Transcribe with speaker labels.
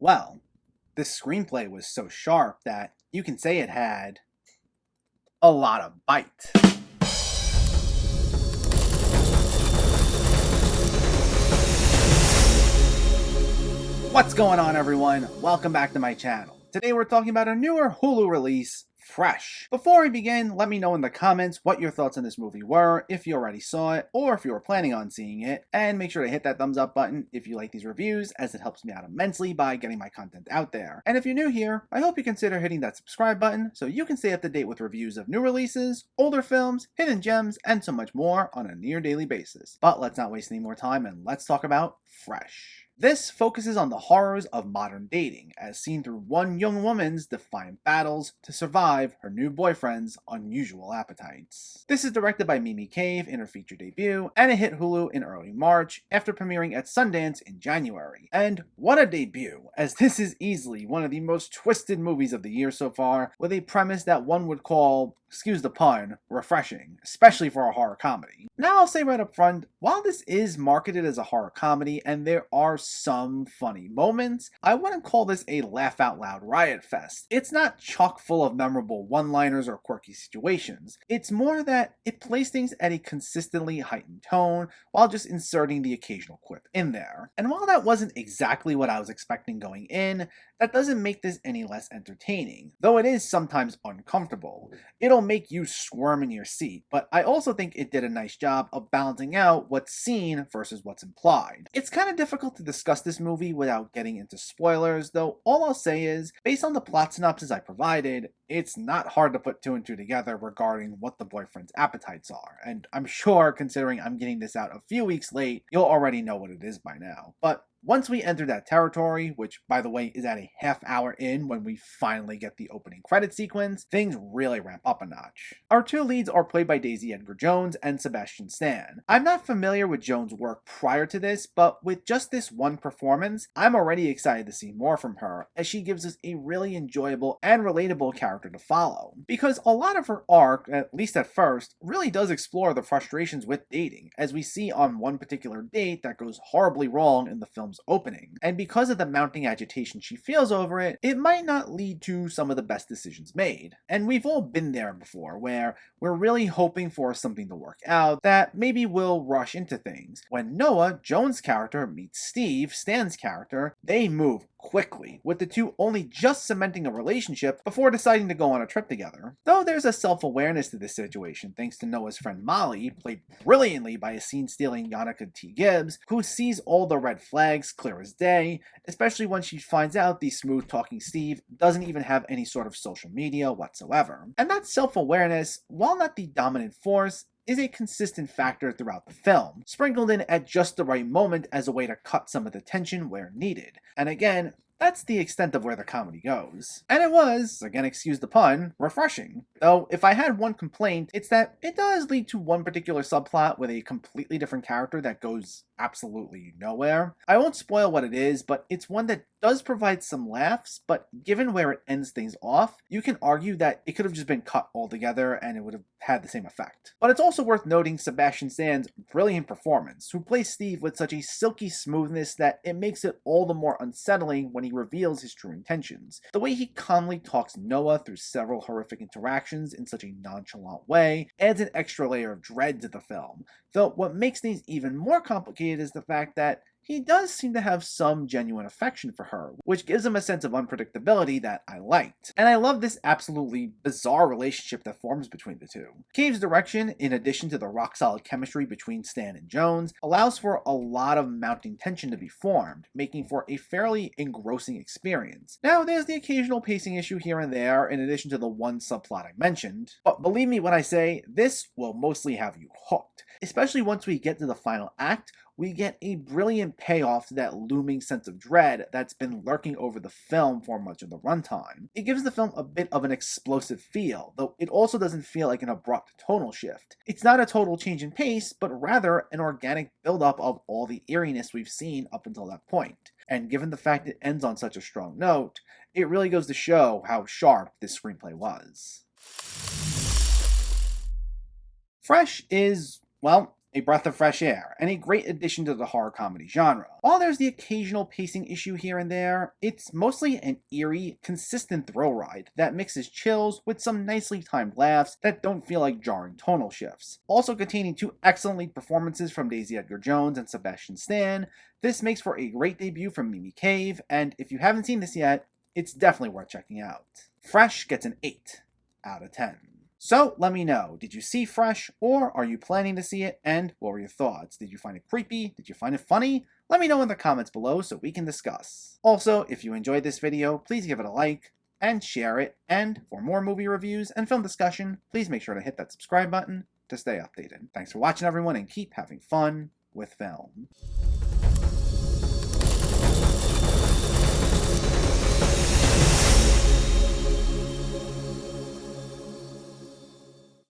Speaker 1: Well, this screenplay was so sharp that you can say it had a lot of bite. What's going on, everyone? Welcome back to my channel. Today we're talking about a newer Hulu release, Fresh. Before we begin, let me know in the comments what your thoughts on this movie were, if you already saw it, or if you were planning on seeing it, and make sure to hit that thumbs up button if you like these reviews, as it helps me out immensely by getting my content out there. And if you're new here, I hope you consider hitting that subscribe button so you can stay up to date with reviews of new releases, older films, hidden gems, and so much more on a near daily basis. But let's not waste any more time and let's talk about Fresh. This focuses on the horrors of modern dating, as seen through one young woman's defiant battles to survive her new boyfriend's unusual appetites. This is directed by Mimi Cave in her feature debut, and it hit Hulu in early March after premiering at Sundance in January. And what a debut, as this is easily one of the most twisted movies of the year so far, with a premise that one would call, excuse the pun, refreshing, especially for a horror comedy. Now I'll say right up front, while this is marketed as a horror comedy and there are some funny moments, I wouldn't call this a laugh out loud riot fest. It's not chock full of memorable one-liners or quirky situations. It's more that it plays things at a consistently heightened tone while just inserting the occasional quip in there. And while that wasn't exactly what I was expecting going in, that doesn't make this any less entertaining, though it is sometimes uncomfortable. It'll make you squirm in your seat, but I also think it did a nice job of balancing out what's seen versus what's implied. It's kind of difficult to discuss this movie without getting into spoilers, though all I'll say is, based on the plot synopsis I provided, it's not hard to put two and two together regarding what the boyfriend's appetites are, and I'm sure, considering I'm getting this out a few weeks late, you'll already know what it is by now. But once we enter that territory, which by the way is at a half hour in when we finally get the opening credit sequence, things really ramp up a notch. Our two leads are played by Daisy Edgar Jones and Sebastian Stan. I'm not familiar with Jones' work prior to this, but with just this one performance, I'm already excited to see more from her, as she gives us a really enjoyable and relatable character to follow. Because a lot of her arc, at least at first, really does explore the frustrations with dating, as we see on one particular date that goes horribly wrong in the film's opening. And because of the mounting agitation she feels over it, it might not lead to some of the best decisions made. And we've all been there before, where we're really hoping for something to work out that maybe will rush into things. When Noah, Jones' character, meets Steve, Stan's character, they move quickly, with the two only just cementing a relationship before deciding to go on a trip together. Though there's a self-awareness to this situation thanks to Noah's friend Molly, played brilliantly by a scene-stealing Yannicka T. Gibbs, who sees all the red flags clear as day, especially when she finds out the smooth-talking Steve doesn't even have any sort of social media whatsoever. And that self-awareness, while not the dominant force, is a consistent factor throughout the film, sprinkled in at just the right moment as a way to cut some of the tension where needed. And again, that's the extent of where the comedy goes. And it was, again excuse the pun, refreshing. Though, if I had one complaint, it's that it does lead to one particular subplot with a completely different character that goes absolutely nowhere. I won't spoil what it is, but it's one that does provide some laughs, but given where it ends things off, you can argue that it could have just been cut altogether and it would have had the same effect. But it's also worth noting Sebastian Stan's brilliant performance, who plays Steve with such a silky smoothness that it makes it all the more unsettling when he reveals his true intentions. The way he calmly talks Noah through several horrific interactions in such a nonchalant way adds an extra layer of dread to the film, though what makes things even more complicated is the fact that he does seem to have some genuine affection for her, which gives him a sense of unpredictability that I liked. And I love this absolutely bizarre relationship that forms between the two. Cave's direction, in addition to the rock-solid chemistry between Stan and Jones, allows for a lot of mounting tension to be formed, making for a fairly engrossing experience. Now, there's the occasional pacing issue here and there, in addition to the one subplot I mentioned, but believe me when I say, this will mostly have you hooked, especially once we get to the final act. We get a brilliant payoff to that looming sense of dread that's been lurking over the film for much of the runtime. It gives the film a bit of an explosive feel, though it also doesn't feel like an abrupt tonal shift. It's not a total change in pace, but rather an organic buildup of all the eeriness we've seen up until that point. And given the fact it ends on such a strong note, it really goes to show how sharp this screenplay was. Fresh is, well, a breath of fresh air, and a great addition to the horror comedy genre. While there's the occasional pacing issue here and there, it's mostly an eerie, consistent thrill ride that mixes chills with some nicely timed laughs that don't feel like jarring tonal shifts. Also containing two excellent lead performances from Daisy Edgar Jones and Sebastian Stan, this makes for a great debut from Mimi Cave, and if you haven't seen this yet, it's definitely worth checking out. Fresh gets an 8 out of 10. So let me know, did you see Fresh, or are you planning to see it, and what were your thoughts? Did you find it creepy? Did you find it funny? Let me know in the comments below so we can discuss. Also, if you enjoyed this video, please give it a like and share it, and for more movie reviews and film discussion, please make sure to hit that subscribe button to stay updated. Thanks for watching everyone, and keep having fun with film.